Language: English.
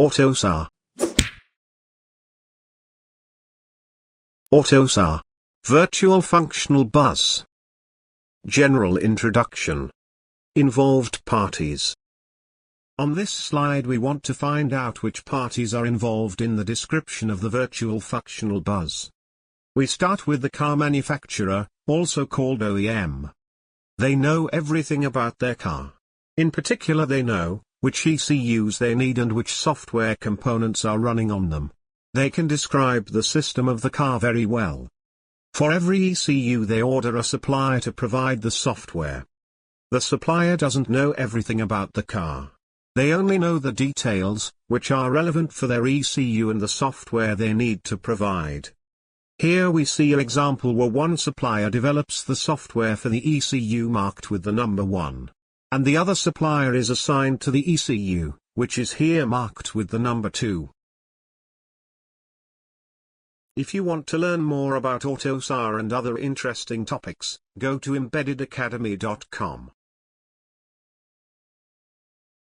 AUTOSAR. AUTOSAR Virtual Functional Bus. General Introduction. Involved parties. On this slide we want to find out which parties are involved in the description of the virtual functional bus. We start with the car manufacturer, also called OEM. They know everything about their car. In particular, they know which ECUs they need and which software components are running on them. They can describe the system of the car very well. For every ECU they order a supplier to provide the software. The supplier doesn't know everything about the car. They only know the details, which are relevant for their ECU and the software they need to provide. Here we see an example where one supplier develops the software for the ECU marked with the number 1. And the other supplier is assigned to the ECU, which is here marked with the number 2. If you want to learn more about AUTOSAR and other interesting topics, go to embeddedacademy.com.